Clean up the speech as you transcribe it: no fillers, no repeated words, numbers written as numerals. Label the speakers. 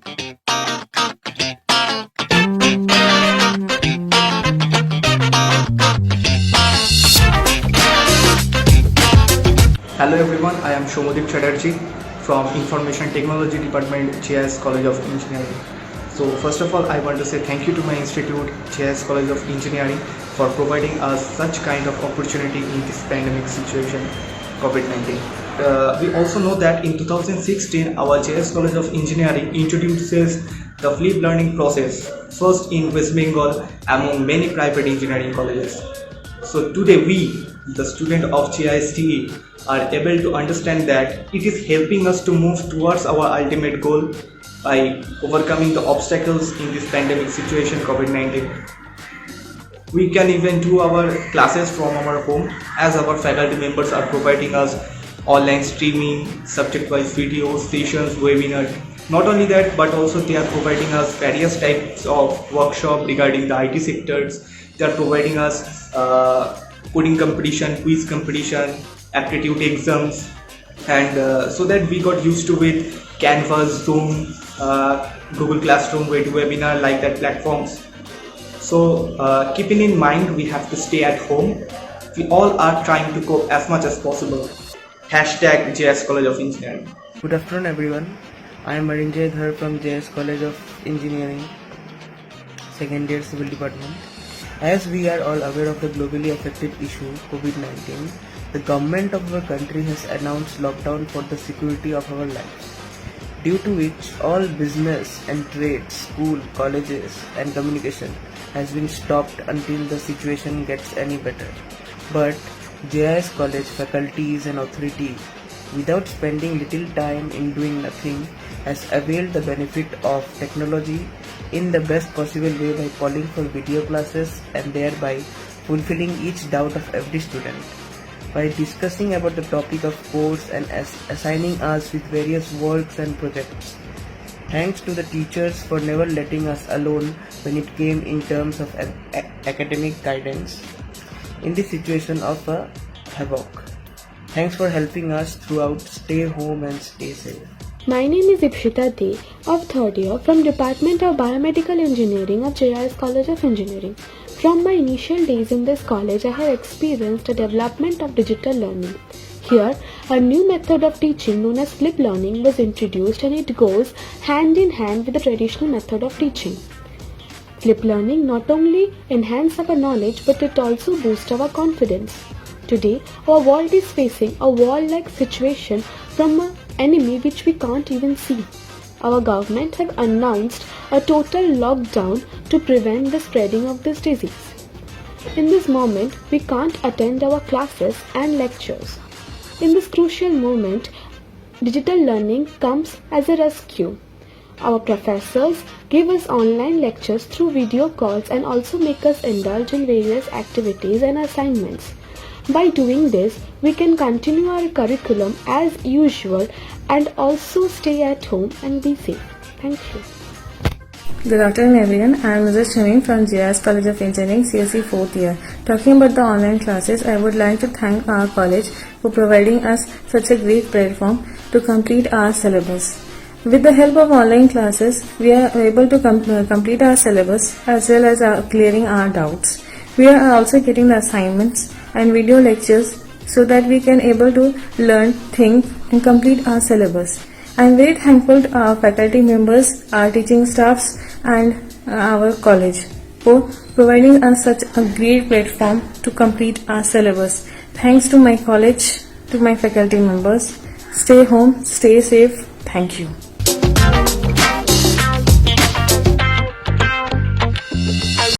Speaker 1: Hello everyone, I am Shomodip Chatterjee from Information Technology Department, JIS College of Engineering. So first of all, I want to say thank you to my institute, JIS College of Engineering, for providing us such kind of opportunity in this pandemic situation, COVID-19. We also know that in 2016, our JIS College of Engineering introduces the flipped learning process, first in West Bengal among many private engineering colleges. So today we, the student of JISTE, are able to understand that it is helping us to move towards our ultimate goal by overcoming the obstacles in this pandemic situation, COVID-19. We can even do our classes from our home, as our faculty members are providing us online streaming, subject-wise videos, sessions, webinar. Not only that, but also they are providing us various types of workshop regarding the IT sectors. They are providing us coding competition, quiz competition, aptitude exams, and so that we got used to with Canvas, Zoom, Google Classroom, webinar, like that platforms. So keeping in mind we have to stay at home, we all are trying to cope as much as possible. Hashtag JS College of Engineering.
Speaker 2: Good afternoon everyone. I am Marinjay Dhar from JS College of Engineering, second year Civil Department. As we are all aware of the globally affected issue COVID-19, the government of our country has announced lockdown for the security of our lives, due to which all business and trade, school, colleges and communication has been stopped until the situation gets any better. But JIS College faculties and authority, without spending little time in doing nothing, has availed the benefit of technology in the best possible way by calling for video classes and thereby fulfilling each doubt of every student. By discussing about the topic of course and assigning us with various works and projects. Thanks to the teachers for never letting us alone when it came in terms of academic guidance in the situation of a havoc. Thanks for helping us throughout. Stay home and stay safe.
Speaker 3: My name is Ipshita De of 3rd year from Department of Biomedical Engineering of JIS College of Engineering. From my initial days in this college, I have experienced the development of digital learning. Here, a new method of teaching known as flipped learning was introduced, and it goes hand in hand with the traditional method of teaching. Flipped learning not only enhances our knowledge, but it also boosts our confidence. Today, our world is facing a war-like situation from an enemy which we can't even see. Our government have announced a total lockdown to prevent the spreading of this disease. In this moment, we can't attend our classes and lectures. In this crucial moment, digital learning comes as a rescue. Our professors give us online lectures through video calls and also make us indulge in various activities and assignments. By doing this, we can continue our curriculum as usual and also stay at home and be safe. Thank you.
Speaker 4: Good afternoon everyone, I am Mrs. Shamin from JIS College of Engineering, CSE 4th year. Talking about the online classes, I would like to thank our college for providing us such a great platform to complete our syllabus. With the help of online classes, we are able to complete our syllabus as well as clearing our doubts. We are also getting the assignments and video lectures so that we can able to learn, think and complete our syllabus. I am very thankful to our faculty members, our teaching staffs and our college for providing us such a great platform to complete our syllabus. Thanks to my college, to my faculty members. Stay home, stay safe. Thank you.